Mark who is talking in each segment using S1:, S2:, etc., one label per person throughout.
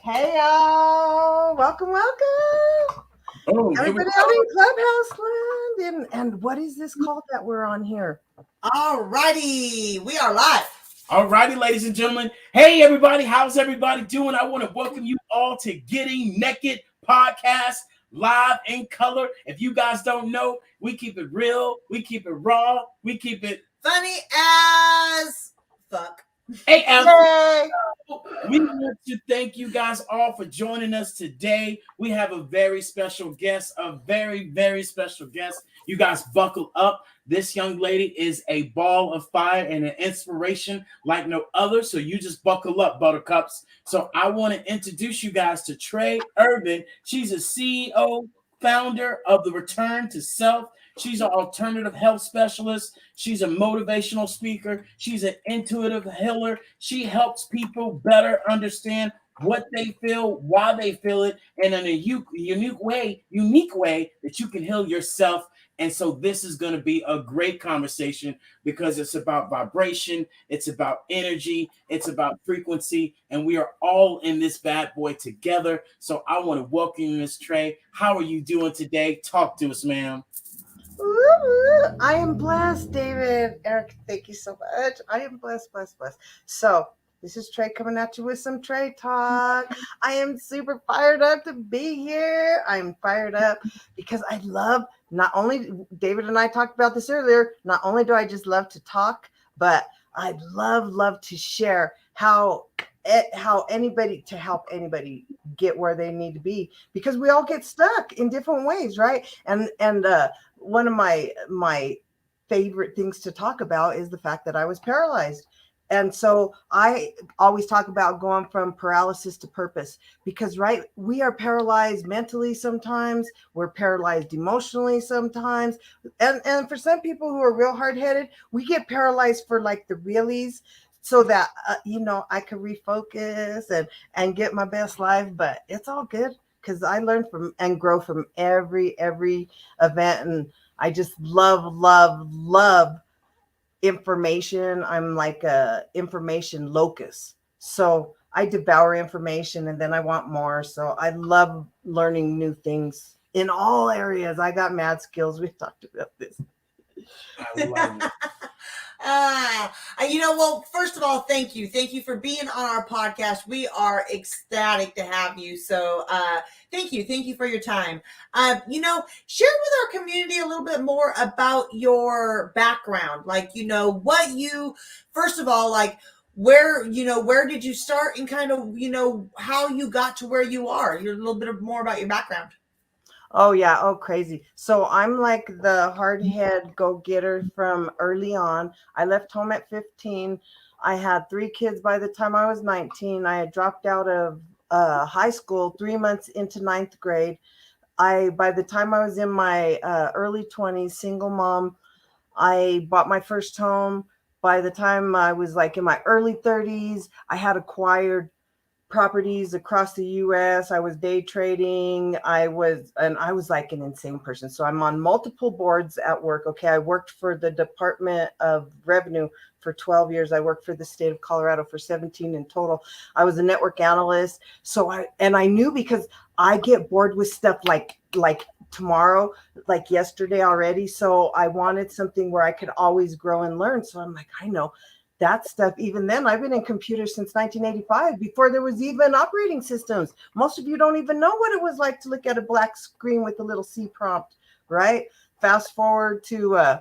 S1: Hey y'all, welcome.
S2: Oh, here we
S1: Everybody out in Clubhouse Land. And what is this called that we're on here?
S3: All righty, we are live.
S2: All righty, ladies and gentlemen. Hey, everybody, how's everybody doing? I want to welcome you all to Getting Naked Podcast, live in color. If you guys don't know, we keep it real, we keep it raw, we keep it
S3: funny as fuck.
S2: Hey,
S1: Yay!
S2: we want to thank you guys all for joining us today. We have a very special guest, a very, very special guest. You guys buckle up. This young lady is a ball of fire and an inspiration like no other. So you just buckle up, buttercups. So I want to introduce you guys to Trey Irvin. She's a CEO, founder of the Return to Self. She's an alternative health specialist. She's a motivational speaker. She's an intuitive healer. She helps people better understand what they feel, why they feel it, and in a unique way that you can heal yourself. And so this is going to be a great conversation because it's about vibration, it's about energy, it's about frequency, and we are all in this bad boy together. So I want to welcome you, Miss Trey. How are you doing today? Talk to us, ma'am.
S1: I am blessed, David. Eric, thank you so much. I am blessed. So, this is Trey coming at you with some Trey talk. I am super fired up to be here. I'm fired up because I love, not only, David and I talked about this earlier, not only do I just love to talk, but I love to share how anybody, to help anybody get where they need to be, because we all get stuck in different ways, right? And one of my favorite things to talk about is the fact that I was paralyzed. And so I always talk about going from paralysis to purpose, because, right, we are paralyzed mentally sometimes, we're paralyzed emotionally sometimes. And for some people who are real hard-headed, we get paralyzed for like the realies, so that, I can refocus and get my best life. But it's all good because I learn from and grow from every event. And I just love information. I'm like a information locust. So I devour information and then I want more. So I love learning new things in all areas. I got mad skills. We've talked about this.
S2: I love it.
S3: Well, first of all, thank you for being on our podcast. We are ecstatic to have you. So thank you for your time. Share with our community a little bit more about your background, like, what you, first of all, like, where did you start, and kind of, how you got to where you are. You're a little bit more about your background.
S1: Oh yeah. Oh, crazy. So I'm like the hard head go-getter from early on. I left home at 15. I had 3 kids by the time I was 19. I had dropped out of high school 3 months into 9th grade. By the time I was in my early 20s, single mom. I bought my first home. By the time I was like in my early 30s, I had acquired properties across the US. I was day trading. I was like an insane person. So I'm on multiple boards at work. Okay. I worked for the Department of Revenue for 12 years. I worked for the state of Colorado for 17 in total. I was a network analyst. So I knew, because I get bored with stuff like tomorrow, like yesterday already. So I wanted something where I could always grow and learn. So I'm like, I know that stuff. Even then, I've been in computers since 1985, before there was even operating systems. Most of you don't even know what it was like to look at a black screen with a little C prompt, right? Fast forward to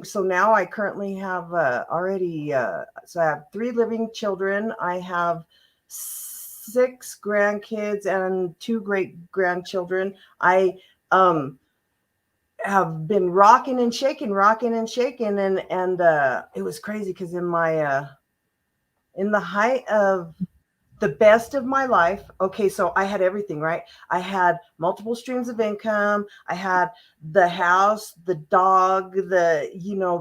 S1: so now I currently have so I have 3 living children. I have 6 grandkids and 2 great grandchildren. I have been rocking and shaking, and it was crazy because in the height of the best of my life, okay, so I had everything, right? I had multiple streams of income. I had the house, the dog, the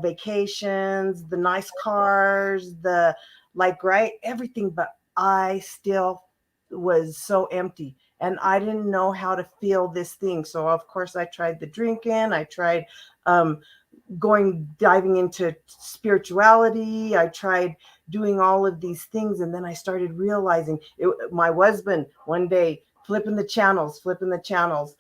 S1: vacations, the nice cars, right, everything. But I still was so empty. And I didn't know how to feel this thing. So of course I tried the drinking. I tried diving into spirituality. I tried doing all of these things. And then I started realizing my husband one day flipping the channels.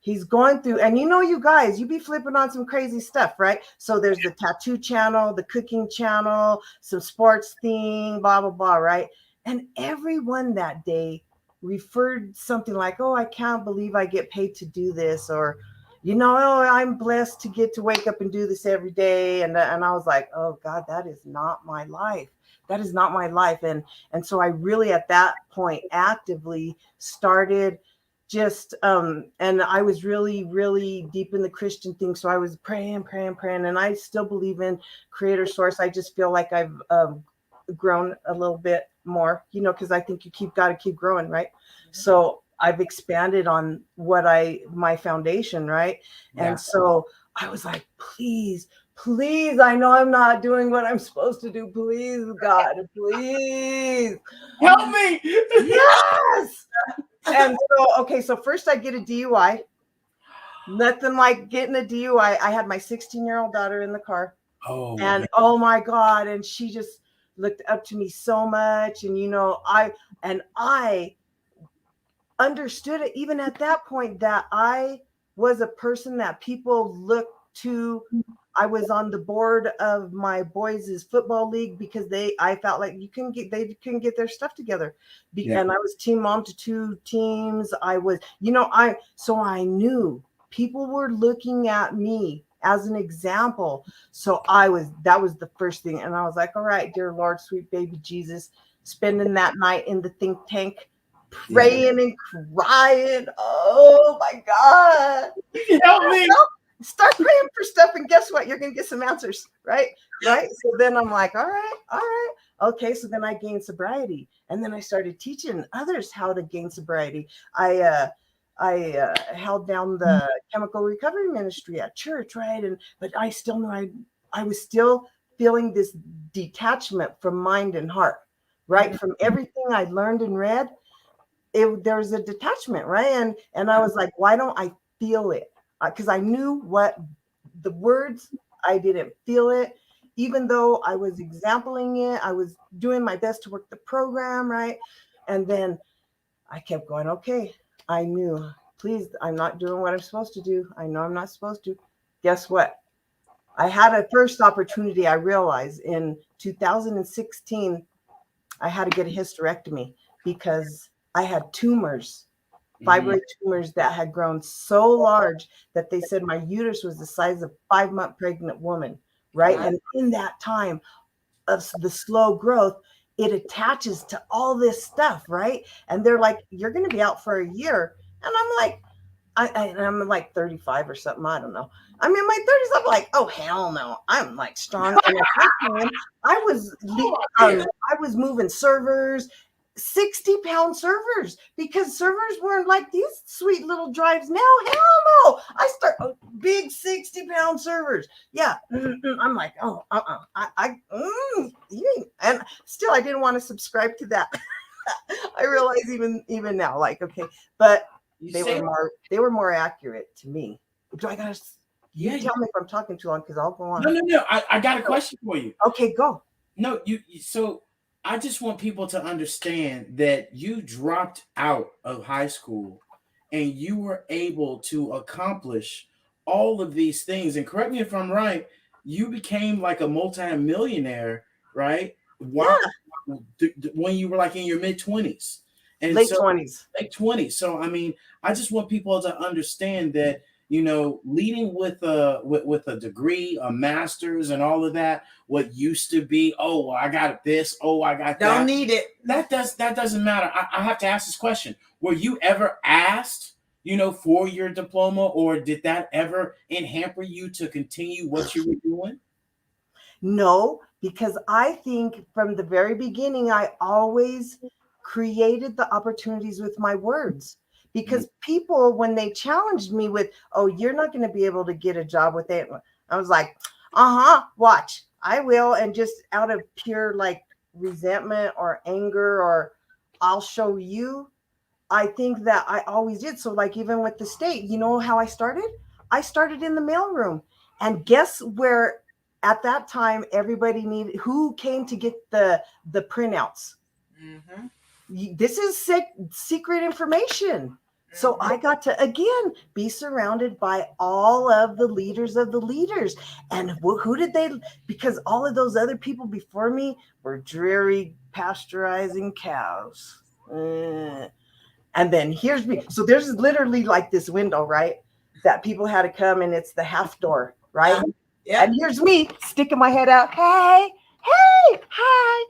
S1: He's going through, and you guys, you be flipping on some crazy stuff, right? So there's the tattoo channel, the cooking channel, some sports thing, blah, blah, blah, right? And everyone that day referred something like, oh, I can't believe I get paid to do this, or, oh, I'm blessed to get to wake up and do this every day. And I was like, oh God, that is not my life. That is not my life. And so I really at that point actively started just and I was really, really deep in the Christian thing. So I was praying, and I still believe in creator source. I just feel like I've grown a little bit more, because I think you got to keep growing, right? So I've expanded on my foundation, right? And so I was like, please, I know I'm not doing what I'm supposed to do. Please, God, please
S2: help me.
S1: Yes. And so first I get a DUI. Nothing like getting a DUI. I had my 16-year-old daughter in the car.
S2: Oh,
S1: and
S2: man.
S1: Oh my God. And she just looked up to me so much. And, I understood it even at that point that I was a person that people looked to. I was on the board of my boys' football league because I felt like they couldn't get their stuff together. And I was team mom to 2 teams. I was, so I knew people were looking at me as an example. So that was the first thing. And I was like, all right, dear Lord, sweet baby Jesus, spending that night in the think tank, praying and crying. Oh my God.
S2: Help me.
S1: Start praying for stuff, and guess what? You're going to get some answers, right? So then I'm like, all right. Okay, so then I gained sobriety, and then I started teaching others how to gain sobriety. I held down the chemical recovery ministry at church, right? But I still knew I was still feeling this detachment from mind and heart, right? From everything I learned and read, there was a detachment, right? And I was like, why don't I feel it? Because I knew what the words, I didn't feel it. Even though I was exempling it, I was doing my best to work the program, right? And then I kept going, okay, I knew, please, I'm not doing what I'm supposed to do. I know I'm not supposed to. Guess what? I had a first opportunity, I realized, in 2016, I had to get a hysterectomy because I had tumors. Fibroid tumors that had grown so large that they said my uterus was the size of a 5-month pregnant woman, right? And in that time of the slow growth, it attaches to all this stuff, right? And they're like, you're going to be out for a year. And I'm like, I'm like 35 or something. I don't know. I'm in my 30s. I'm like, oh hell no. I'm like strong. And at that time, I was moving servers, 60-pound servers, because servers weren't like these sweet little drives now. Hell no. I start big 60-pound servers. Yeah. I'm like, oh, and still I didn't want to subscribe to that. I realize even now, like, okay, but they were more accurate to me. Do I gotta tell me if I'm talking too long, because I'll go on.
S2: No. I got a question for you.
S1: Okay, go.
S2: No, so I just want people to understand that you dropped out of high school and you were able to accomplish all of these things. And correct me if I'm right, you became like a multi-millionaire, right? When you were like in your mid-20s. And
S1: late 20s.
S2: Late 20s. So I mean, I just want people to understand that, leading with a degree, a master's, and all of that, what used to be, oh, well, I got this, oh, I got that.
S3: Don't need it.
S2: That doesn't matter. I have to ask this question: were you ever asked, for your diploma, or did that ever hamper you to continue what you were doing?
S1: No, because I think from the very beginning, I always created the opportunities with my words. Because people, when they challenged me with, oh, you're not going to be able to get a job with it, I was like, watch, I will. And just out of pure like resentment or anger, or I'll show you. I think that I always did. So like even with the state, you know how I started? I started in the mailroom. And guess where at that time, everybody needed, who came to get the printouts? This is secret information. So I got to, again, be surrounded by all of the leaders of the leaders. And who did they, because all of those other people before me were dreary pasteurizing cows. And then here's me. So there's literally like this window, right? That people had to come, and it's the half door, right?
S3: Yeah.
S1: And here's me sticking my head out. Hey, hi,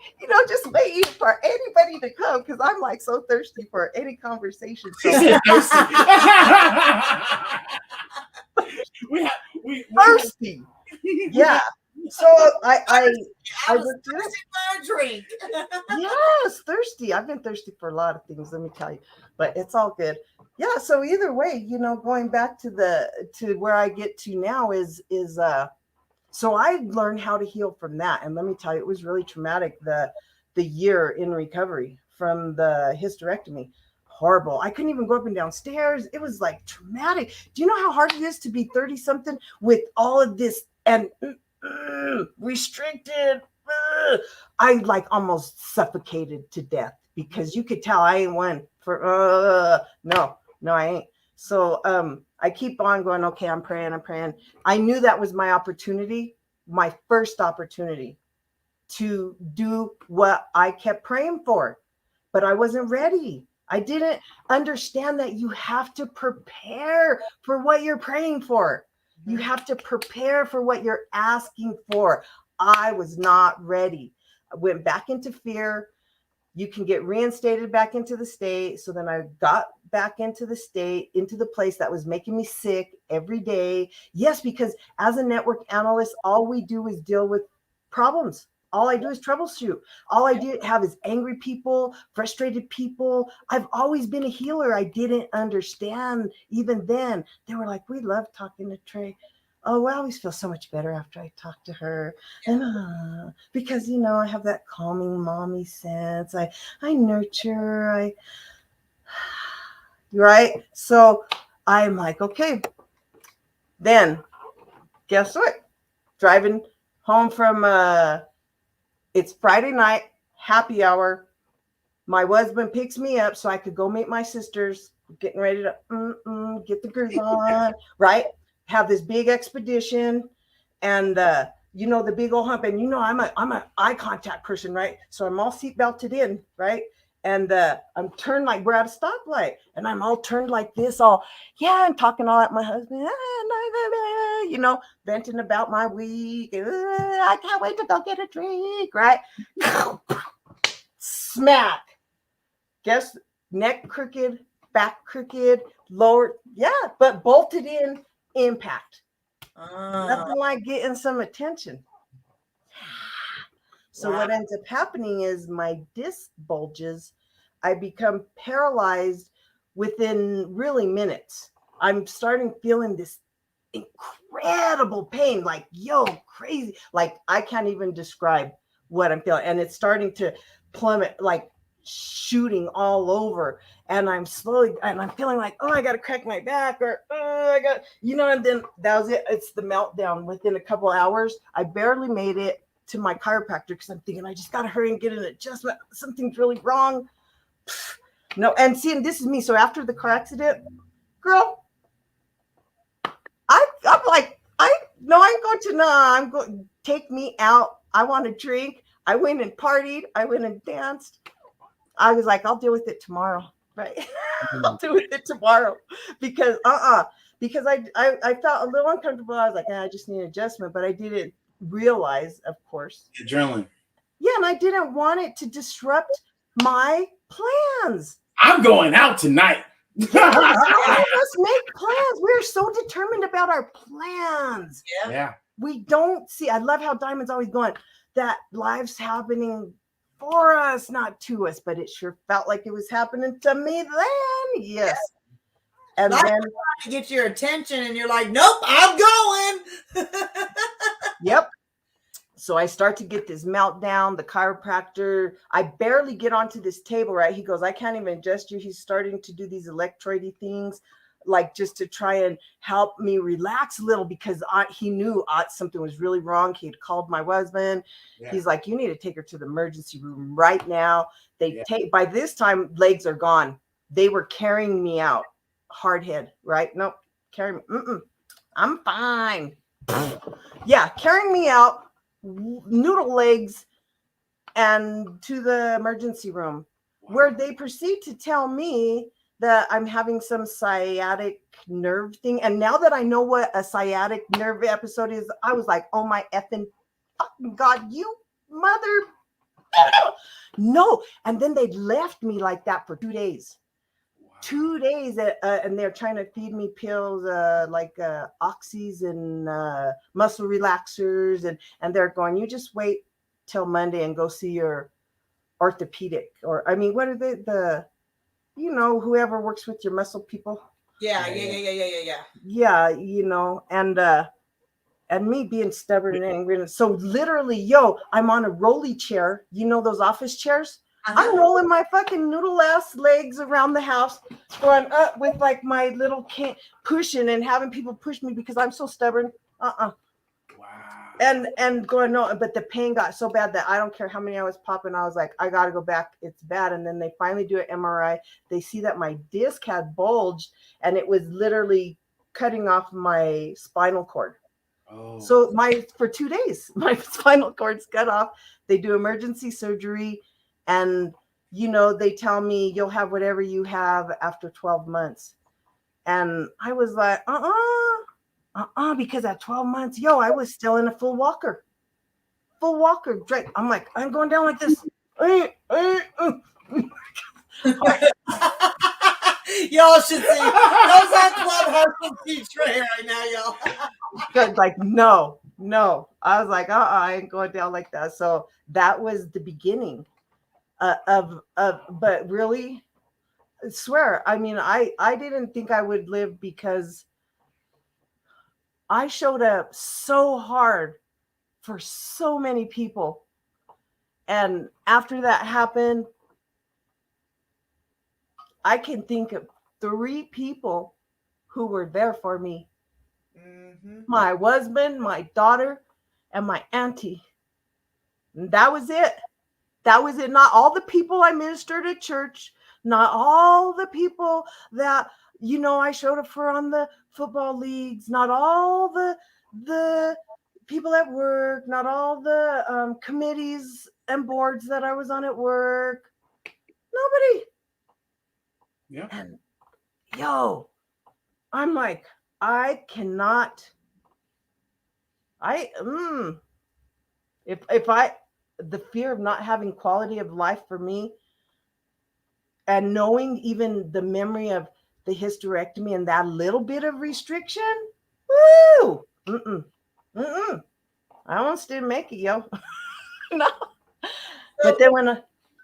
S1: just waiting for anybody to come, because I'm like so thirsty for any conversation. So thirsty. Yeah. So I looked it up.
S3: Drink.
S1: Yes, thirsty. I've been thirsty for a lot of things, let me tell you, but it's all good. Yeah. So either way, going back to where I get to now is so I learned how to heal from that. And let me tell you, it was really traumatic, the year in recovery from the hysterectomy. Horrible. I couldn't even go up and down stairs. It was like traumatic. Do you know how hard it is to be 30 something with all of this and restricted? I like almost suffocated to death, because you could tell I ain't one for no, I ain't. So I keep on going, okay, I'm praying. I knew that was my opportunity, my first opportunity to do what I kept praying for, but I wasn't ready. I didn't understand that you have to prepare for what you're praying for. You have to prepare for what you're asking for. I was not ready. I went back into fear. You can get reinstated back into the state. So then I got back into the state, into the place that was making me sick every day. Yes, because as a network analyst, all we do is deal with problems. All I do is troubleshoot. All I have is angry people, frustrated people. I've always been a healer. I didn't understand even then. They were like, we love talking to Trey. Oh, I always feel so much better after I talk to her. And because, I have that calming mommy sense. I nurture. Right? So I'm like, okay. Then guess what? Driving home from it's Friday night, happy hour. My husband picks me up so I could go meet my sisters, getting ready to get the groove on, right? Have this big expedition, and the big old hump. And I'm a eye contact person, right? So I'm all seatbelted in, right? And I'm turned like we're at a stoplight, and I'm all turned like this, I'm talking all at my husband, venting about my week. I can't wait to go get a drink, right? Smack. Guess neck crooked, back crooked, lower, but bolted in, impact. Nothing like getting some attention. So what ends up happening is my disc bulges. I become paralyzed within really minutes. I'm starting feeling this incredible pain, like crazy. Like I can't even describe what I'm feeling. And it's starting to plummet, like shooting all over. And I'm feeling like, I got to crack my back, or I got, and then that was it. It's the meltdown within a couple hours. I barely made it to my chiropractor because I'm thinking I just got to hurry and get an adjustment. Something's really wrong. No, and seeing this is me. So after the car accident, girl, I'm like, I'm going to take me out. I want to drink. I went and partied. I went and danced. I was like, I'll deal with it tomorrow, right? I'll deal with it tomorrow because because I felt a little uncomfortable. I was like, I just need an adjustment, but I didn't realize, of course,
S2: adrenaline.
S1: Yeah, and I didn't want it to disrupt my plans.
S2: I'm going out tonight.
S1: All of us make plans. We're so determined about our plans.
S2: Yeah.
S1: We don't see. I love how Diamond's always going, that life's happening for us, not to us, but it sure felt like it was happening to me then. Yes. And then
S3: to get your attention, and you're like, nope, I'm going.
S1: Yep. So I start to get this meltdown. The chiropractor, I barely get onto this table, right? He goes, I can't even adjust you. He's starting to do these electrode things. like just to try and help me relax a little, because he knew something was really wrong. He had called my husband.
S2: Yeah.
S1: He's like, you need to take her to the emergency room right now.
S2: Yeah.
S1: By this time, legs are gone. They were carrying me out. Hard head, right? Nope. Carry me. I'm fine. Yeah, carrying me out, noodle legs, and to the emergency room, where they proceed to tell me that I'm having some sciatic nerve thing. And now that I know what a sciatic nerve episode is, I was like, oh my effing fucking God, you mother. No. And then they left me like that for 2 days. 2 days, and they're trying to feed me pills like oxys and muscle relaxers, and they're going, you just wait till Monday and go see your orthopedic, or I mean, what are they, whoever works with your muscle people.
S3: Yeah.
S1: Yeah, and me being stubborn and angry. So literally, I'm on a rolly chair, those office chairs. I'm rolling my fucking noodle ass legs around the house, going up with like my little can, pushing and having people push me because I'm so stubborn. Wow. And going, no, but the pain got so bad that I don't care how many I was popping. I was like, I got to go back. It's bad. And then they finally do an MRI. They see that my disc had bulged, and it was literally cutting off my spinal cord. Oh. So for 2 days, my spinal cord's cut off. They do emergency surgery. And, they tell me you'll have whatever you have after 12 months. And I was like, because at 12 months, I was still in a full walker. Drake. I'm like, I'm going down like this.
S3: Y'all should see. How's that Clubhouse will see Trey right now, y'all?
S1: Good, like, no. I was like, I ain't going down like that. So that was the beginning. But really, I swear, I mean, I didn't think I would live, because I showed up so hard for so many people. And after that happened, I can think of 3 people who were there for me. Mm-hmm. My husband, my daughter, and my auntie. And that was it. Not all the people I ministered at church, not all the people that, I showed up for on the football leagues, not all the people at work, not all the committees and boards that I was on at work. Nobody. Yeah. And I'm like, I cannot. The fear of not having quality of life for me, and knowing even the memory of the hysterectomy and that little bit of restriction, woo, I almost didn't make it, yo. No. But then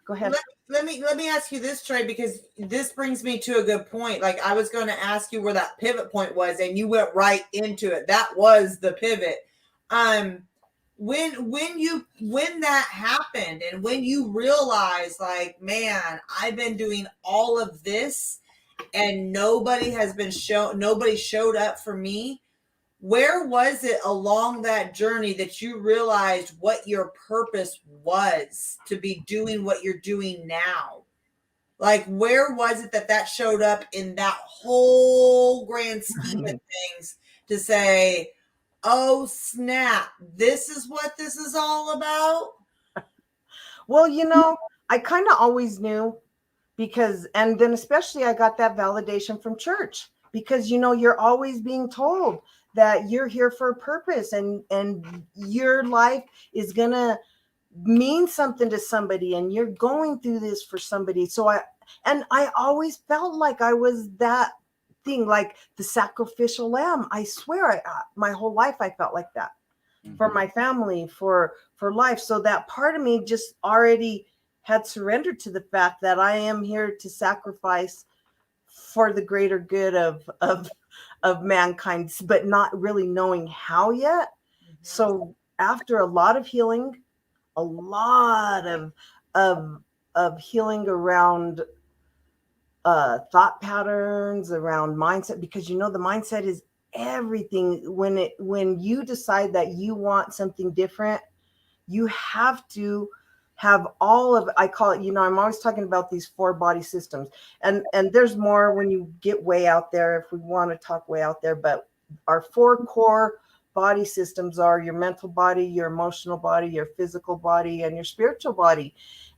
S1: go ahead.
S3: Let me ask you this, Trey, because this brings me to a good point. Like, I was going to ask you where that pivot point was, and you went right into it. That was the pivot. When that happened, and when you realized, like, man, I've been doing all of this and nobody showed up for me, where was it along that journey that you realized what your purpose was to be doing what you're doing now? Like, where was it that showed up in that whole grand scheme of things to say, oh, snap, this is what this is all about?
S1: Well, I kind of always knew, and then especially I got that validation from church, because, you're always being told that you're here for a purpose, and your life is going to mean something to somebody, and you're going through this for somebody. So I always felt like I was that thing, like the sacrificial lamb. I swear, my whole life I felt like that, for my family, for life. So that part of me just already had surrendered to the fact that I am here to sacrifice for the greater good of mankind, but not really knowing how yet. Mm-hmm. So after a lot of healing, a lot of healing around thought patterns, around mindset, because you know the mindset is everything. When you decide that you want something different, you have to have all of, I call it, you know, I'm always talking about these 4 body systems, and there's more when you get way out there, if we want to talk way out there, but our 4 core body systems are your mental body, your emotional body, your physical body, and your spiritual body.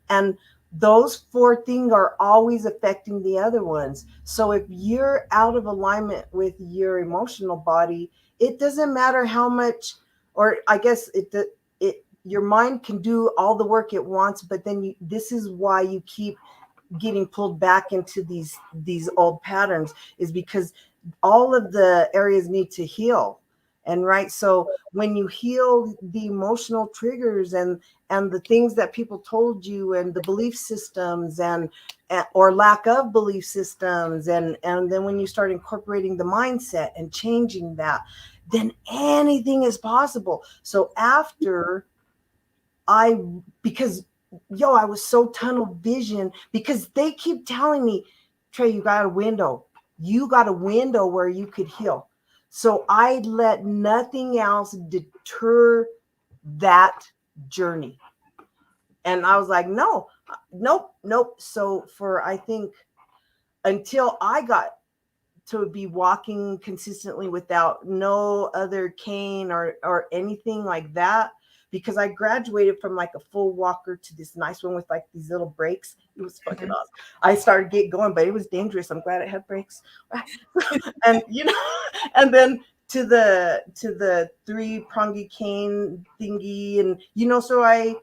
S1: And those 4 things are always affecting the other ones. So if you're out of alignment with your emotional body, it doesn't matter how much, or I guess it your mind can do all the work it wants, but then this is why you keep getting pulled back into these old patterns, is because all of the areas need to heal. And right, so when you heal the emotional triggers and the things that people told you, and the belief systems, and or lack of belief systems, and then when you start incorporating the mindset and changing that, then anything is possible. So after because I was so tunnel vision, because they keep telling me, Trey, you got a window where you could heal. So I let nothing else deter that journey. And I was like, no, nope. So for, I think, until I got to be walking consistently without no other cane or anything like that, because I graduated from like a full walker to this nice one with like these little brakes. It was fucking awesome. I started getting going, but it was dangerous. I'm glad it had brakes. And you know, and then to the 3-prongy cane thingy, and you know, so I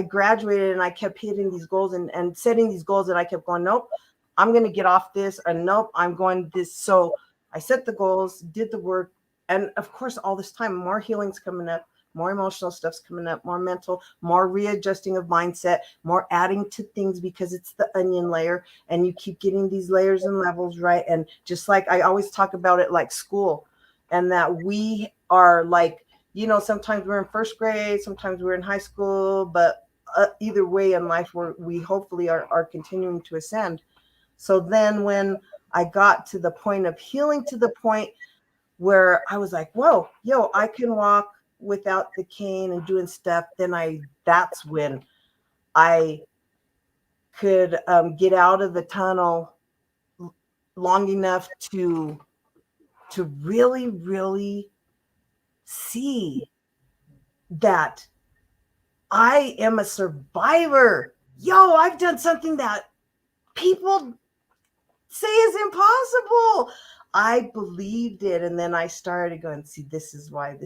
S1: graduated, and I kept hitting these goals and setting these goals, and I kept going, nope, I'm going to get off this, or nope, I'm going this. So I set the goals, did the work. And of course, all this time, more healing's coming up, more emotional stuff's coming up, more mental, more readjusting of mindset, more adding to things, because it's the onion layer, and you keep getting these layers and levels, right? And just like I always talk about it like school, and that we are like, you know, sometimes we're in first grade, sometimes we're in high school, but either way in life, we hopefully are continuing to ascend. So then when I got to the point of healing, to the point where I was like, whoa, I can walk without the cane and doing stuff, then that's when I could get out of the tunnel long enough to really, really see that I am a survivor. I've done something that people say is impossible. I believed it. And then I started going, see, this is why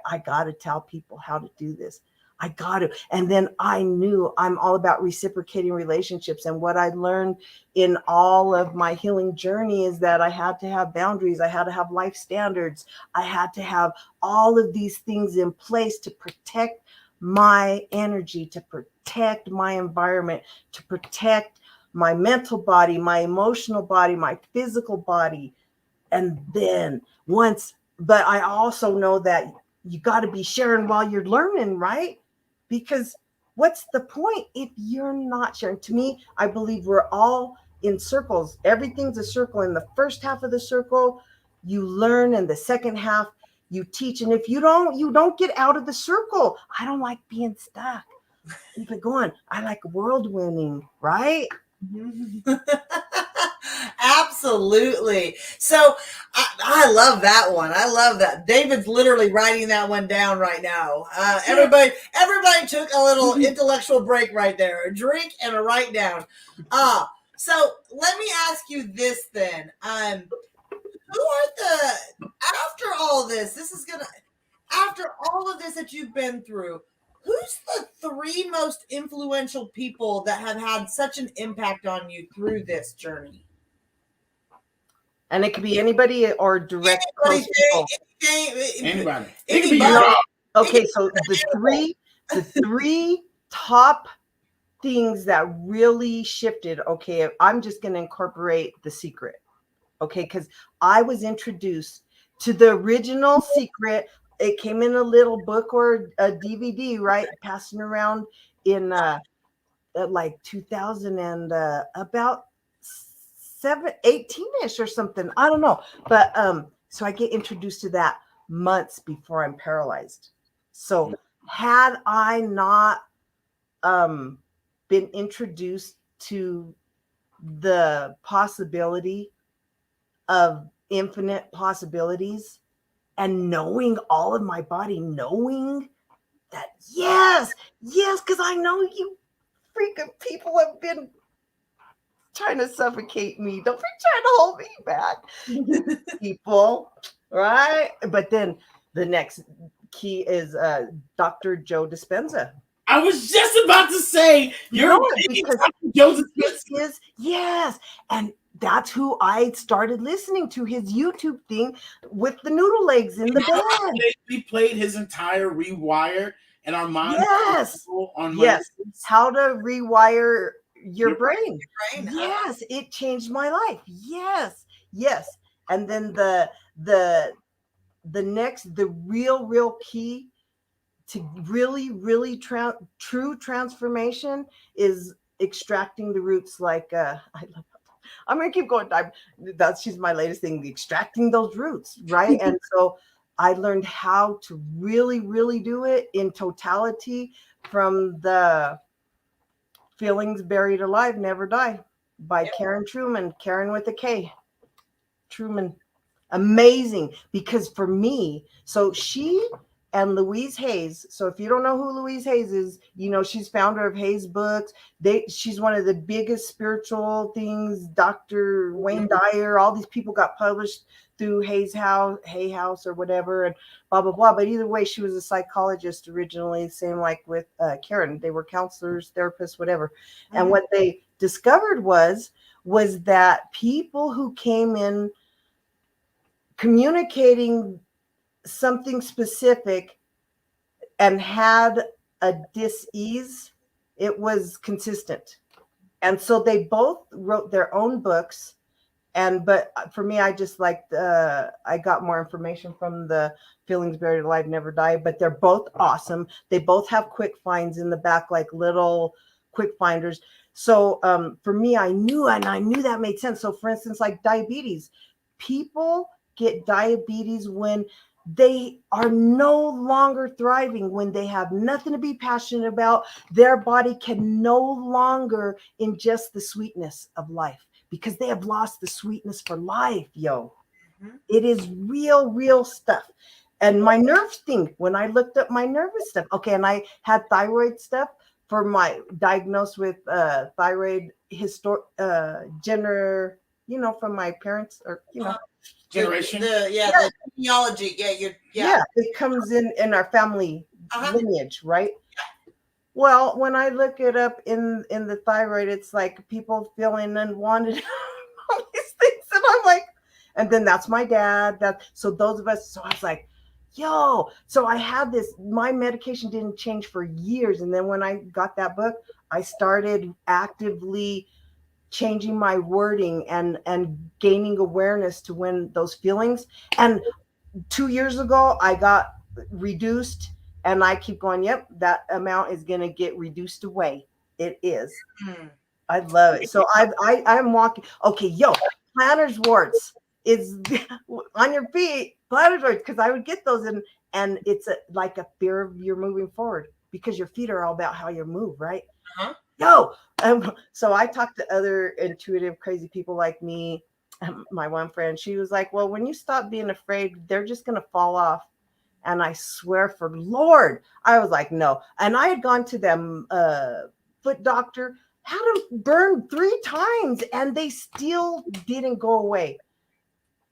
S1: I got to tell people how to do this. I got to. And then I knew I'm all about reciprocating relationships. And what I learned in all of my healing journey is that I had to have boundaries. I had to have life standards. I had to have all of these things in place to protect my energy, to protect my environment, to protect my mental body, my emotional body, my physical body. And then but I also know that you got to be sharing while you're learning, right? Because what's the point if you're not sharing? To me, I believe we're all in circles. Everything's a circle. In the first half of the circle, you learn, and the second half, you teach. And if you don't get out of the circle. I don't like being stuck. Keep it going. I like whirlwinding, right?
S3: Absolutely. So I love that one. I love that. David's literally writing that one down right now. Everybody took a little intellectual break right there. A drink and a write down. So let me ask you this then. Who are after all this, after all of this that you've been through, who's the 3 most influential people that have had such an impact on you through this journey?
S1: And it could be anybody or direct close people.
S2: Anybody.
S3: It could be your
S1: Okay, so the three top things that really shifted. Okay, I'm just going to incorporate The Secret. Okay, because I was introduced to the original Secret. It came in a little book or a DVD, right? Passing around in like 2000 and about 18ish or something. I don't know. But so I get introduced to that months before I'm paralyzed. So had I not been introduced to the possibility of infinite possibilities and knowing all of my body, knowing that yes, because I know you freaking people have been trying to suffocate me. Don't be trying to hold me back, people, right? But then the next key is Dr. Joe Dispenza.
S2: I was just about to say you're
S1: because
S2: Joseph.
S1: Yes, and that's who I started listening to, his YouTube thing with the noodle legs in the bed.
S2: We played his entire Rewire and our mind.
S1: Yes,
S2: on
S1: yes. How to rewire your brain.
S3: Brain.
S1: Yes, it changed my life. Yes, yes. And then the next, the real key to really true transformation is extracting the roots. Like I love. I'm gonna keep going. She's my latest thing, extracting those roots, right? And so I learned how to really do it in totality from the Feelings Buried Alive Never Die by Karen Truman, Karen with a K. Truman. Amazing, because for me, so she and Louise Hayes. So if you don't know who Louise Hayes is, you know, she's founder of Hayes Books. She's one of the biggest spiritual things. Dr. Wayne Dyer, all these people got published through Hay House or whatever, and blah blah blah. But either way, she was a psychologist originally. Same like with Karen, they were counselors, therapists, whatever. Mm-hmm. And what they discovered was that people who came in communicating something specific and had a dis-ease, it was consistent. And so they both wrote their own books. But for me, I just liked, I got more information from the Feelings Buried Alive Never Die, but they're both awesome. They both have quick finds in the back, like little quick finders. So for me, I knew that made sense. So for instance, like diabetes, people get diabetes when they are no longer thriving, when they have nothing to be passionate about. Their body can no longer ingest the sweetness of life because they have lost the sweetness for life, yo. Mm-hmm. It is real stuff. And my nerves thing, when I looked up my nervous stuff, okay, and I had thyroid stuff for my diagnosed with thyroid gender, you know, from my parents, or you know,
S2: generation.
S3: The genealogy. Yeah,
S1: it comes in our family lineage, right? Well, when I look it up in the thyroid, it's like people feeling unwanted, all these things, and I'm like, and then that's my dad. So those of us. So I was like, yo. So I had this. My medication didn't change for years, and then when I got that book, I started actively changing my wording and gaining awareness to when those feelings. And 2 years ago, I got reduced, and I keep going, yep, that amount is going to get reduced away. It is. I love it. So I'm walking. Okay, yo, plantar's warts is on your feet, plantar's warts, because I would get those, and it's like a fear of you're moving forward because your feet are all about how you move, right? No. So I talked to other intuitive, crazy people like me. My one friend, she was like, well, when you stop being afraid, they're just going to fall off. And I swear for Lord, I was like, no. And I had gone to them foot doctor, had them burned 3 times, and they still didn't go away.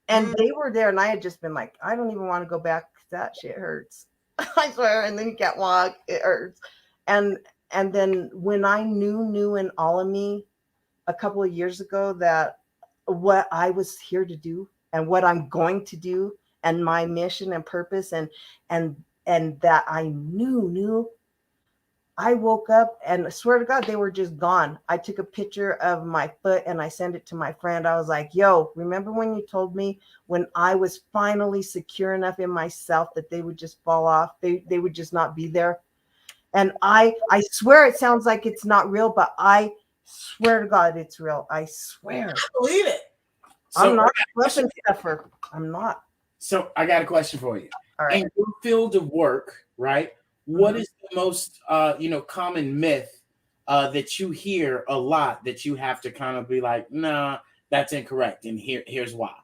S1: And they were there, and I had just been like, I don't even want to go back. That shit hurts. I swear. And then you can't walk. It hurts. And then when I knew in all of me a couple of years ago that what I was here to do and what I'm going to do and my mission and purpose and that I knew, I woke up and I swear to God, they were just gone. I took a picture of my foot and I sent it to my friend. I was like, yo, remember when you told me when I was finally secure enough in myself that they would just fall off? They would just not be there. And I swear it sounds like it's not real, but I Swear to God, it's real. I swear.
S3: I believe it.
S2: So
S1: I'm not a weapon stuffer. I'm not.
S2: So I got a question for you.
S1: All right.
S2: In your field of work, right? What
S1: Mhm.
S2: is the most common myth that you hear a lot that you have to kind of be like, nah, that's incorrect, and here's why.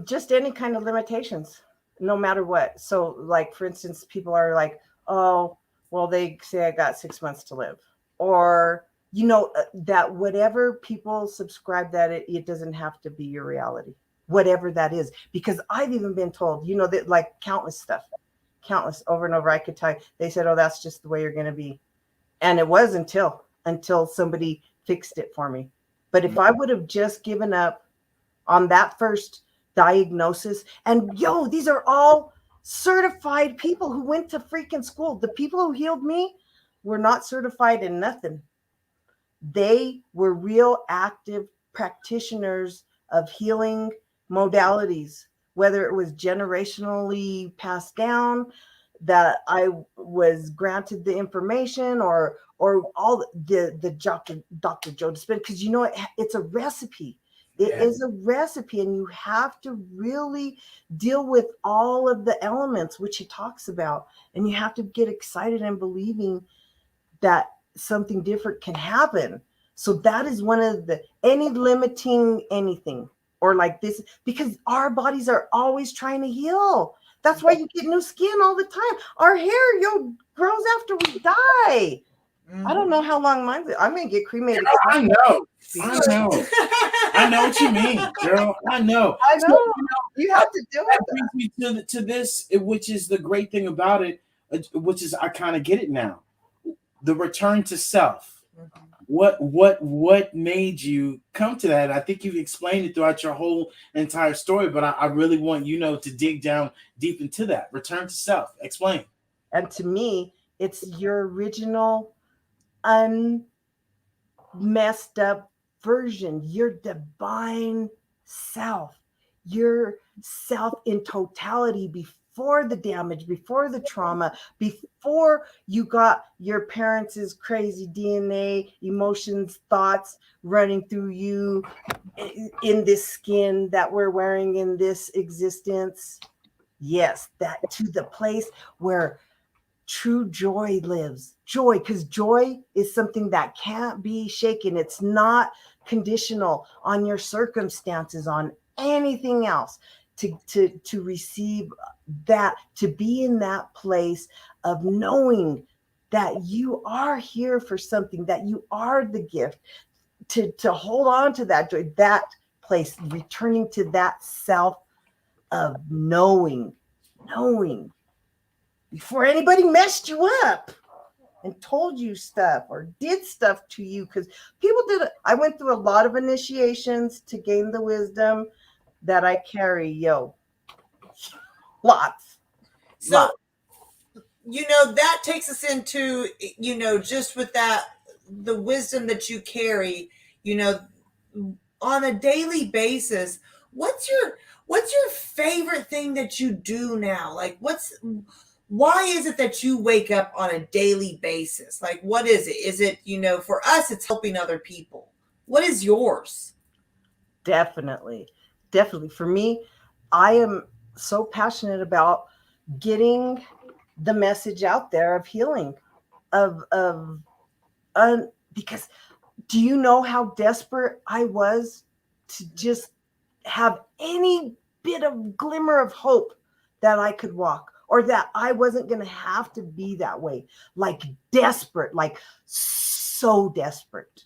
S1: Just any kind of limitations, no matter what. So, like for instance, people are like, "Oh, well, they say I got 6 months to live," or that whatever people subscribe that it doesn't have to be your reality, whatever that is. Because I've even been told, that like countless stuff, countless over and over. I could tell you, they said, "Oh, that's just the way you're going to be," and it was until somebody fixed it for me. But if I would have just given up on that first diagnosis, and these are all certified people who went to freaking school. The people who healed me were not certified in nothing. They were real active practitioners of healing modalities, whether it was generationally passed down, that I was granted the information, or all the Dr. Joe Dispenza, because it's a recipe. It is a recipe, and you have to really deal with all of the elements which he talks about, and you have to get excited and believing that something different can happen. So that is one of any limiting anything or like this, because our bodies are always trying to heal. That's why you get new skin all the time. Our hair, grows after we die. I don't know how long mine's. I'm gonna get cremated.
S2: I know. I know what you mean, girl. I know.
S1: I know.
S2: So,
S1: you have to do
S2: that
S1: it.
S2: brings me to this, which is the great thing about it, which is I kind of get it now. The return to self. What made you come to that? I think you've explained it throughout your whole entire story, but I really want to dig down deep into that. Return to self. Explain.
S1: And to me, it's your original unmessed up version, your divine self, your self in totality before the damage, before the trauma, before you got your parents' crazy DNA, emotions, thoughts running through you in this skin that we're wearing in this existence. Yes, that to the place where true joy lives. Joy, because joy is something that can't be shaken. It's not conditional on your circumstances, on anything else. To receive that, to be in that place of knowing that you are here for something, that you are the gift, to hold on to that joy, that place, returning to that self of knowing before anybody messed you up and told you stuff or did stuff to you. Because I went through a lot of initiations to gain the wisdom that I carry. Lots.
S3: So, that takes us into, just with that, the wisdom that you carry, on a daily basis. What's your favorite thing that you do now? Like, why is it that you wake up on a daily basis? Like, what is it? Is it, for us, it's helping other people. What is yours?
S1: Definitely. For me, I am so passionate about getting the message out there of healing, because do you know how desperate I was to just have any bit of glimmer of hope that I could walk, or that I wasn't going to have to be that way? Like desperate, like so desperate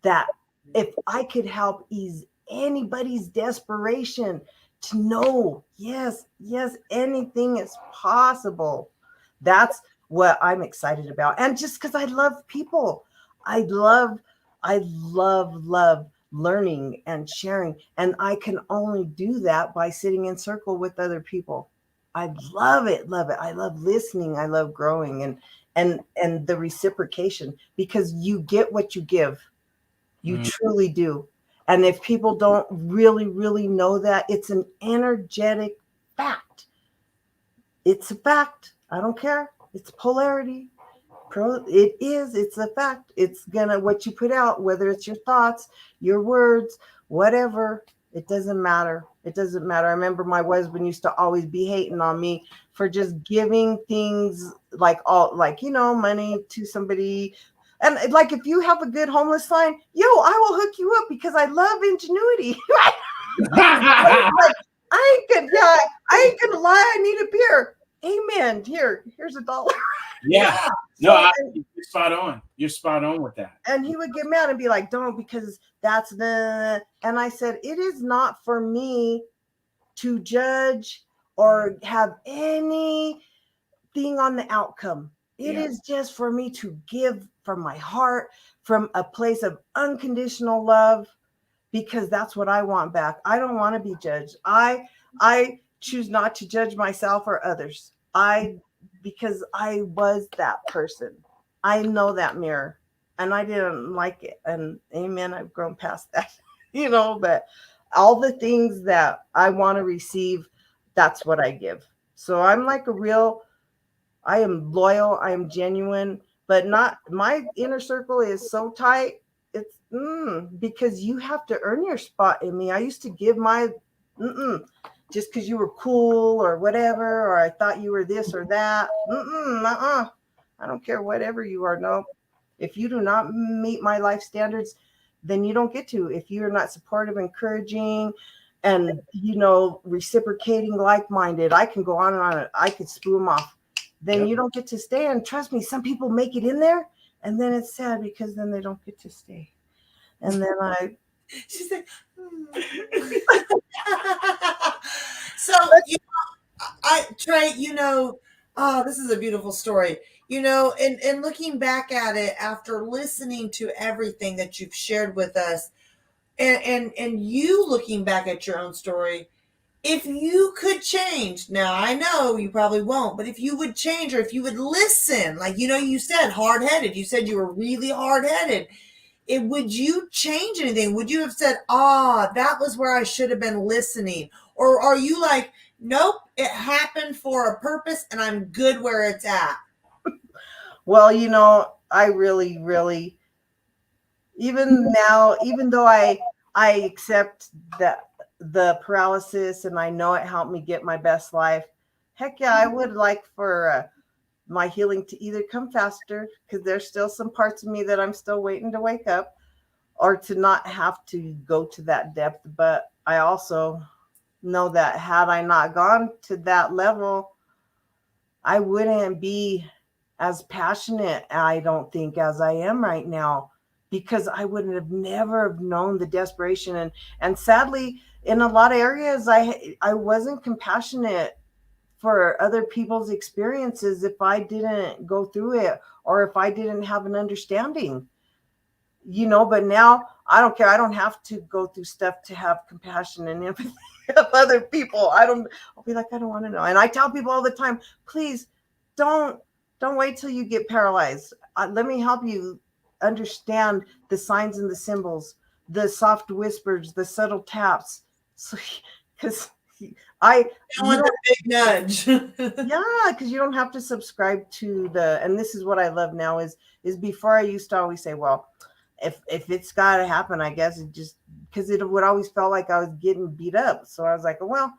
S1: that if I could help ease anybody's desperation to know, yes, anything is possible. That's what I'm excited about. And just because I love people, I love learning and sharing. And I can only do that by sitting in circle with other people. I love it. I love listening. I love growing and the reciprocation, because you get what you give. You truly do. And if people don't really, really know that, it's an energetic fact. It's a fact. I don't care. It's polarity. it's a fact. It's gonna, what you put out, whether it's your thoughts, your words, whatever, it doesn't matter. It doesn't matter. I remember my husband used to always be hating on me for just giving things like money to somebody. And like, if you have a good homeless sign, I will hook you up because I love ingenuity. Like, I ain't gonna lie, I need a beer. Amen. Here's $1.
S2: Yeah. No, you're spot on. You're spot on with that.
S1: And he would get mad and be like, don't, because that's the, and I said, it is not for me to judge or have anything on the outcome. It is just for me to give from my heart, from a place of unconditional love, because that's what I want back. I don't want to be judged. I choose not to judge myself or others. Because I was that person. I know that mirror, and I didn't like it. And amen, I've grown past that, but all the things that I want to receive, that's what I give. So I'm like I am loyal, I am genuine, but not, my inner circle is so tight. It's because you have to earn your spot in me. I used to give my just because you were cool or whatever, or I thought you were this or that. I don't care whatever you are. No, if you do not meet my life standards, then you don't get to. If you're not supportive, encouraging, and reciprocating, like-minded, I can go on and on. I could spew them off. Then you don't get to stay. And trust me, some people make it in there, and then it's sad because then they don't get to stay. And then
S3: she's like, so Trey, this is a beautiful story. And looking back at it after listening to everything that you've shared with us, and you looking back at your own story, if you could change, now I know you probably won't, but if you would change, or if you would listen, like, you said hard-headed, you said you were really hard-headed. Would you change anything? Would you have said, that was where I should have been listening? Or are you like, nope, it happened for a purpose and I'm good where it's at?
S1: Well, I really, really, even now, even though I accept that the paralysis and I know it helped me get my best life, heck yeah, I would like for my healing to either come faster, because there's still some parts of me that I'm still waiting to wake up, or to not have to go to that depth. But I also know that had I not gone to that level, I wouldn't be as passionate, I don't think, as I am right now, because I wouldn't have never have known the desperation. And sadly, in a lot of areas, I wasn't compassionate for other people's experiences if I didn't go through it, or if I didn't have an understanding, but now I don't care. I don't have to go through stuff to have compassion and empathy of other people. I'll be like, I don't want to know. And I tell people all the time, please don't wait till you get paralyzed. Let me help you understand the signs and the symbols, the soft whispers, the subtle taps. So, because I
S3: want the big nudge.
S1: Yeah, because you don't have to subscribe to and this is what I love now is before I used to always say, well, if it's got to happen, I guess it just, because it would always felt like I was getting beat up. So I was like, well,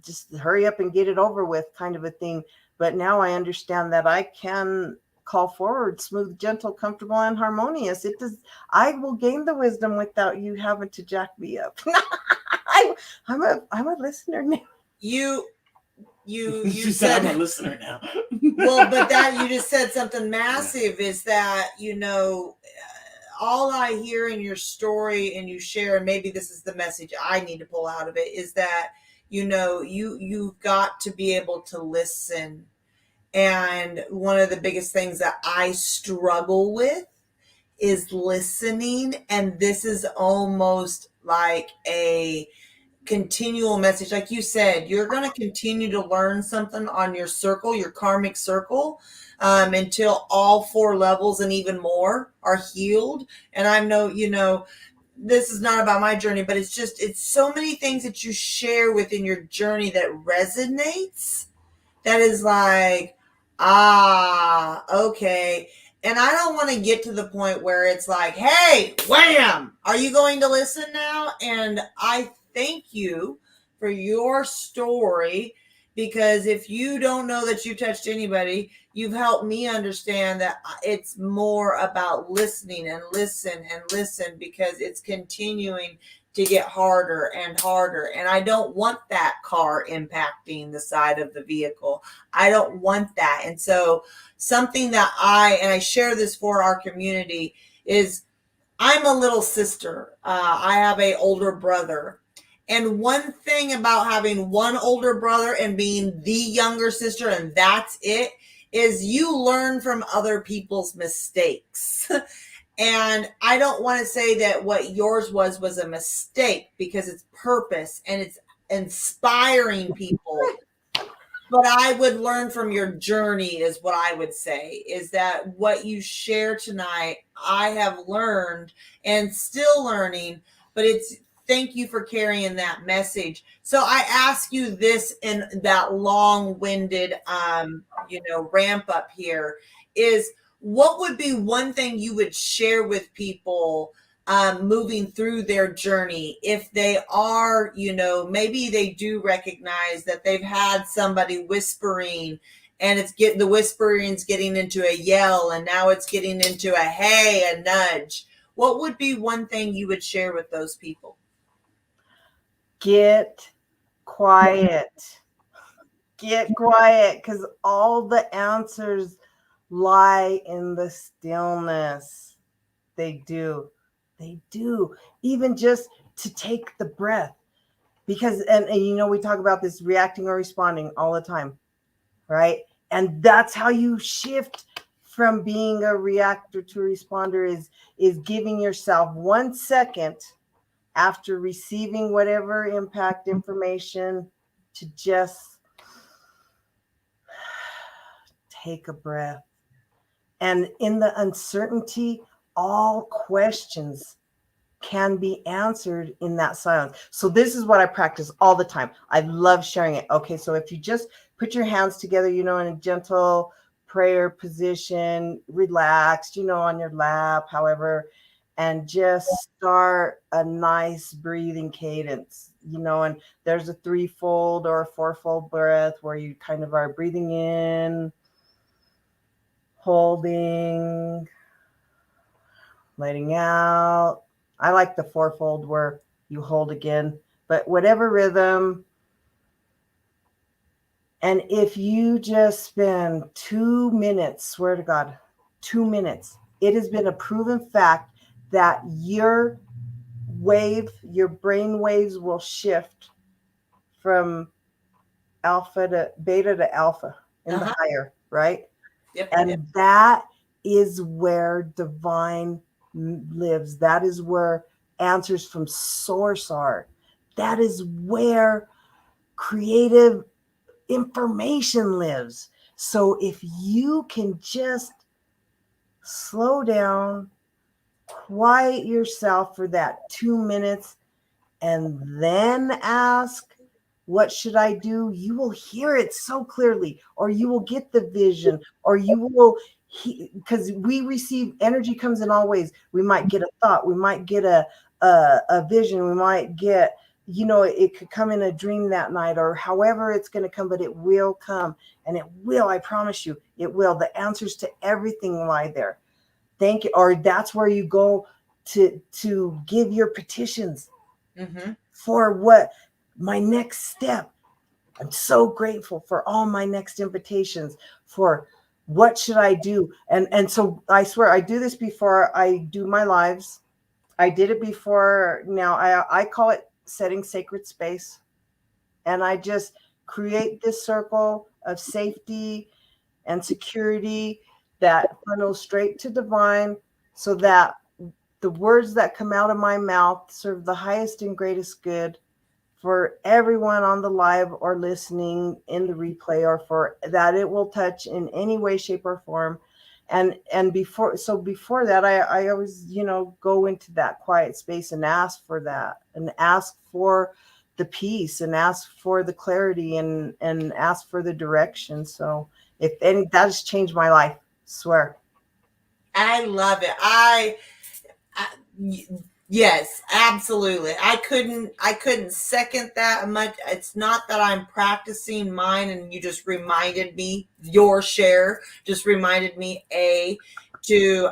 S1: just hurry up and get it over with, kind of a thing. But now I understand that I can call forward smooth, gentle, comfortable, and harmonious. I will gain the wisdom without you having to jack me up. I'm a listener now.
S3: You
S2: She said I'm a listener now.
S3: Well, but that you just said something massive, is that, all I hear in your story and you share, and maybe this is the message I need to pull out of it, is that, you've got to be able to listen. And one of the biggest things that I struggle with is listening. And this is almost like a continual message. Like you said, you're going to continue to learn something on your circle, your karmic circle, until all 4 levels and even more are healed. And I know, this is not about my journey, but it's so many things that you share within your journey that resonates. That is like, Okay. And I don't want to get to the point where it's like, hey, wham, are you going to listen now? And I thank you for your story, because if you don't know that you touched anybody, you've helped me understand that it's more about listening and listen, because it's continuing to get harder and harder. And I don't want that car impacting the side of the vehicle. I don't want that. And so something that I share this for our community is, I'm a little sister. I have a older brother. And one thing about having one older brother and being the younger sister, and that's it, is you learn from other people's mistakes. And I don't want to say that what yours was a mistake, because it's purpose and it's inspiring people. But I would learn from your journey, is what I would say, is that what you share tonight, I have learned and still learning, but it's, thank you for carrying that message. So I ask you this in that long-winded, ramp up here, is what would be one thing you would share with people moving through their journey, if they are, maybe they do recognize that they've had somebody whispering, and the whispering's getting into a yell, and now it's getting into a hey, a nudge. What would be one thing you would share with those people?
S1: Get quiet. Get quiet, because all the answers lie in the stillness. They do. They do. Even just to take the breath. Because, and we talk about this reacting or responding all the time, right? And that's how you shift from being a reactor to a responder, is giving yourself 1 second after receiving whatever impact information to just take a breath. And in the uncertainty, all questions can be answered in that silence. So this is what I practice all the time. I love sharing it. Okay, so if you just put your hands together, in a gentle prayer position, relaxed, on your lap, however, and just start a nice breathing cadence, and there's a 3-fold or a 4-fold breath where you kind of are breathing in, holding, letting out. I like the 4-fold where you hold again, but whatever rhythm. And if you just spend 2 minutes, swear to God, 2 minutes, it has been a proven fact that your brain waves will shift from alpha to beta to alpha in the higher, right?
S3: Yep.
S1: And that is where divine lives. That is where answers from source are. That is where creative information lives. So if you can just slow down, quiet yourself for that 2 minutes, and then ask, what should I do? You will hear it so clearly, or you will get the vision, or you will, because we receive energy, comes in all ways. We might get a thought, we might get a vision, we might get, it could come in a dream that night, or however it's going to come, but it will come, and it will, I promise you, it will. The answers to everything lie there. Thank you. Or that's where you go to give your petitions for what my next step. I'm so grateful for all my next invitations, for what should I do. And so I swear I do this before I do my lives. I did it before. Now I call it setting sacred space. And I just create this circle of safety and security that funnels straight to divine, so that the words that come out of my mouth serve the highest and greatest good for everyone on the live or listening in the replay, or for that it will touch in any way, shape, or form. And before that, I always, go into that quiet space and ask for that, and ask for the peace, and ask for the clarity, and ask for the direction. So If any, that has changed my life. Swear.
S3: I love it. Yes, absolutely. I couldn't second that much. It's not that I'm practicing mine, and you just reminded me, your share just reminded me to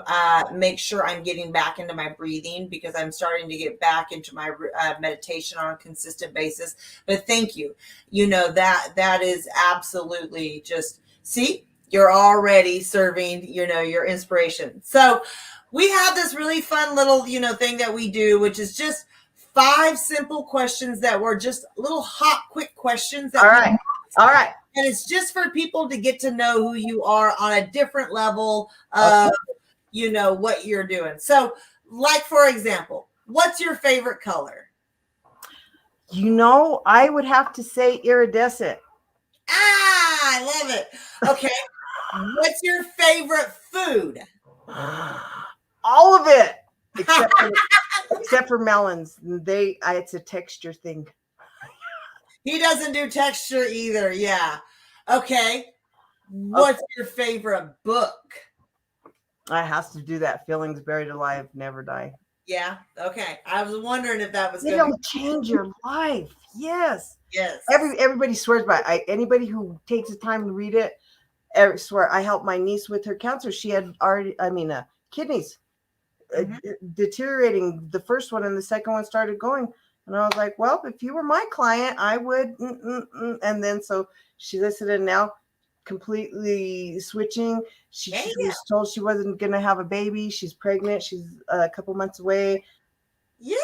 S3: make sure I'm getting back into my breathing, because I'm starting to get back into my meditation on a consistent basis. But thank you. That is absolutely just, see, you're already serving, your inspiration. So we have this really fun little, thing that we do, which is just 5 simple questions that were just little hot, quick questions. That
S1: All right. All right.
S3: And it's just for people to get to know who you are on a different level of, what you're doing. So, like, for example, what's your favorite color?
S1: I would have to say iridescent.
S3: I love it. Okay. What's your favorite food?
S1: All of it, except for melons. It's a texture thing.
S3: He doesn't do texture either. Yeah. Okay. What's your favorite book?
S1: I has to do that. Feelings Buried Alive Never Die.
S3: Yeah. Okay. I was wondering if that was
S1: It'll change your life. Yes.
S3: Yes.
S1: Everybody swears by it. Anybody who takes the time to read it, I swear. I helped my niece with her cancer. She had kidneys deteriorating. The first one and the second one started going. And I was like, well, if you were my client, I would. And then so she listened, and now completely switching. She was told she wasn't going to have a baby. She's pregnant. She's a couple months away.
S3: Yeah.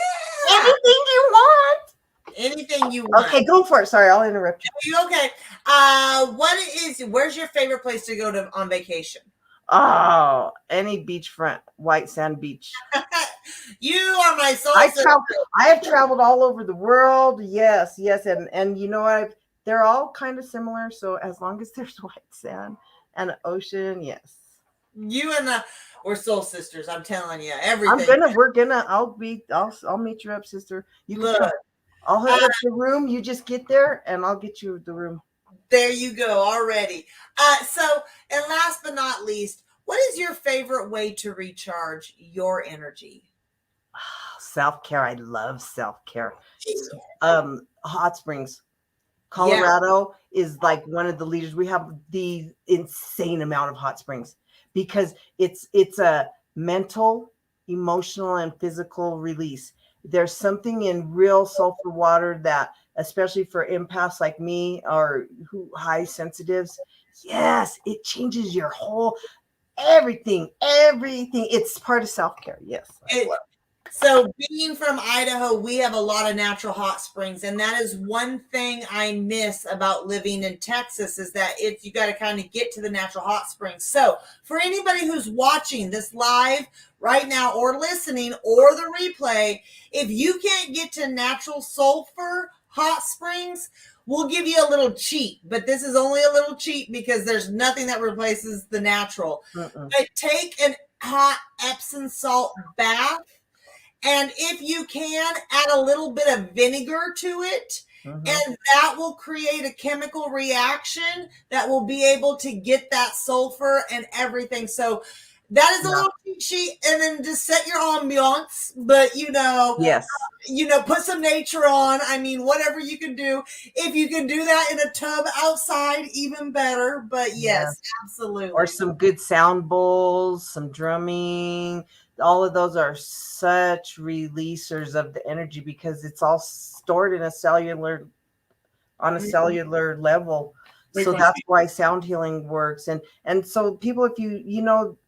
S1: Anything you want.
S3: Anything you want.
S1: Okay, go for it. Sorry, I'll interrupt
S3: you. Okay. Where's your favorite place to go to on vacation?
S1: Oh, any beachfront, white sand beach.
S3: You are my soul.
S1: I have traveled all over the world. Yes. And you know what? They're all kind of similar. So as long as there's white sand and an ocean, yes.
S3: You and we're soul sisters. I'm telling you, everything.
S1: I'll meet you up, sister. I'll hook up the room. You just get there, and I'll get you the room.
S3: There you go already. And last but not least, what is your favorite way to recharge your energy?
S1: Self-care. I love self-care. Hot springs. Colorado is like one of the leaders. We have the insane amount of hot springs because it's a mental, emotional, and physical release. There's something in real sulfur water that, especially for empaths like me or high sensitives, yes, it changes your whole everything. It's part of self-care. Yes.
S3: So being from Idaho, we have a lot of natural hot springs. And that is one thing I miss about living in Texas, is that you got to kind of get to the natural hot springs. So for anybody who's watching this live right now or listening or the replay, if you can't get to natural sulfur hot springs, we'll give you a little cheat, but this is only a little cheat because there's nothing that replaces the natural. But take an hot Epsom salt bath, and if you can, add a little bit of vinegar to it, and that will create a chemical reaction that will be able to get that sulfur and everything. So that is a little cheat sheet, and then just set your ambiance, but
S1: yes,
S3: put some nature on. I mean, whatever you can do. If you can do that in a tub outside, even better. But yes, absolutely.
S1: Or some good sound bowls, some drumming. All of those are such releasers of the energy because it's all stored in cellular level. So that's why sound healing works. And so people, if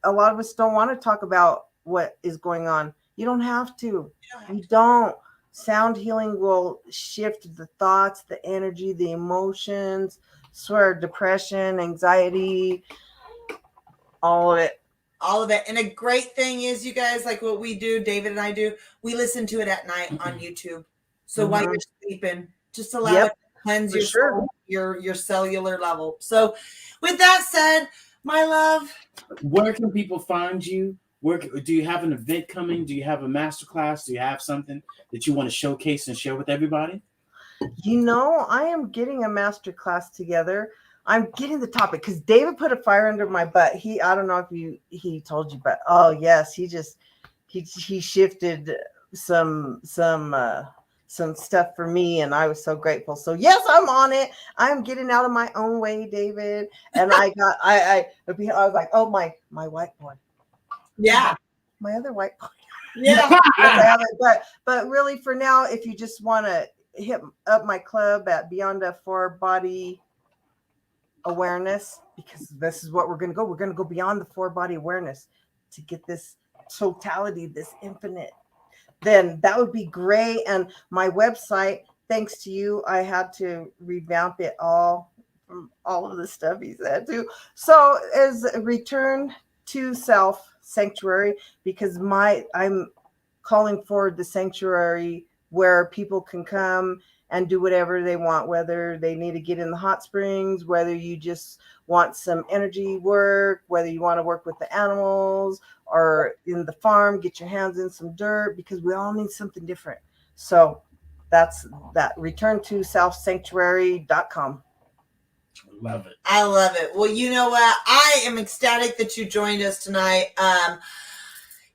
S1: a lot of us don't want to talk about what is going on. You don't have to. You don't. Sound healing will shift the thoughts, the energy, the emotions, depression, anxiety, all of it.
S3: All of it. And a great thing is, you guys, like what we do, David and I do, we listen to it at night on YouTube. So while you're sleeping, just allow it to cleanse your soul, your cellular level. So with that said, my love,
S2: where can people find you? Do you have an event coming? Do you have a masterclass? Do you have something that you want to showcase and share with everybody?
S1: I am getting a masterclass together. I'm getting the topic because David put a fire under my butt. I don't know if he told you, but oh yes, he shifted some stuff for me, and I was so grateful. So yes, I'm on it. I'm getting out of my own way, David. And I was like, oh my white boy.
S3: Yeah.
S1: My other white boy.
S3: Yeah.
S1: but really for now, if you just want to hit up my club at Beyond a 4-Body Awareness, because this is what we're going to go. We're going to go beyond the 4-body awareness to get this totality, this infinite. Then that would be great. And my website, thanks to you, I had to revamp it all from all of the stuff he said too. So as a return to self sanctuary, because I'm calling forward the sanctuary where people can come and do whatever they want, whether they need to get in the hot springs, whether you just want some energy work, whether you want to work with the animals or in the farm, get your hands in some dirt, because we all need something different. So that's that. Return to selfsanctuary.com.
S2: Love it.
S3: I love it. Well, you know what? I am ecstatic that you joined us tonight.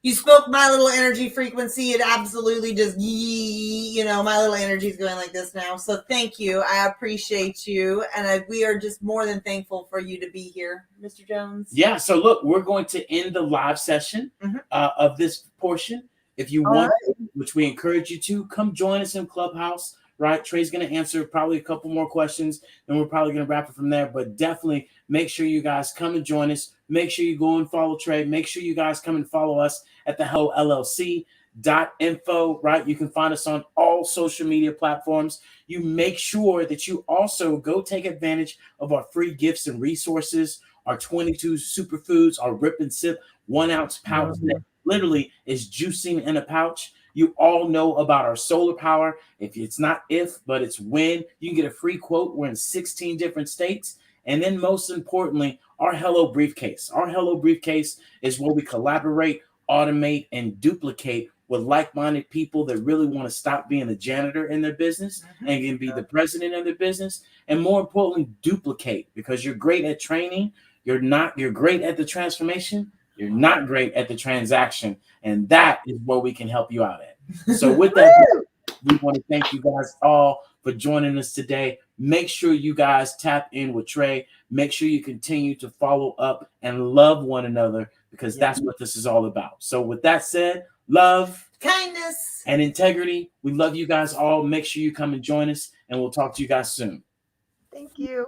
S3: You spoke my little energy frequency. It absolutely just, my little energy is going like this now. So thank you. I appreciate you. And we are just more than thankful for you to be here, Mr. Jones.
S2: Yeah. So look, we're going to end the live session of this portion. If you want, which we encourage you to, come join us in Clubhouse. Right, Trey's going to answer probably a couple more questions, and we're probably going to wrap it from there. But definitely make sure you guys come and join us. Make sure you go and follow Trey. Make sure you guys come and follow us at the HelloLLC.info. Right, you can find us on all social media platforms. You make sure that you also go take advantage of our free gifts and resources, our 22 superfoods, our Rip and Sip 1 ounce pouch that literally is juicing in a pouch. You all know about our solar power. It's not if, but it's when. You can get a free quote. We're in 16 different states. And then most importantly, our Hello Briefcase. Our Hello Briefcase is where we collaborate, automate, and duplicate with like-minded people that really want to stop being the janitor in their business and can be the president of their business. And more importantly, duplicate, because you're great at training. You're great at the transformation. You're not great at the transaction, and that is what we can help you out at. So with that, we want to thank you guys all for joining us today. Make sure you guys tap in with Trey. Make sure you continue to follow up and love one another, because that's what this is all about. So with that said, love,
S3: kindness,
S2: and integrity. We love you guys all. Make sure you come and join us, and we'll talk to you guys soon.
S1: Thank you.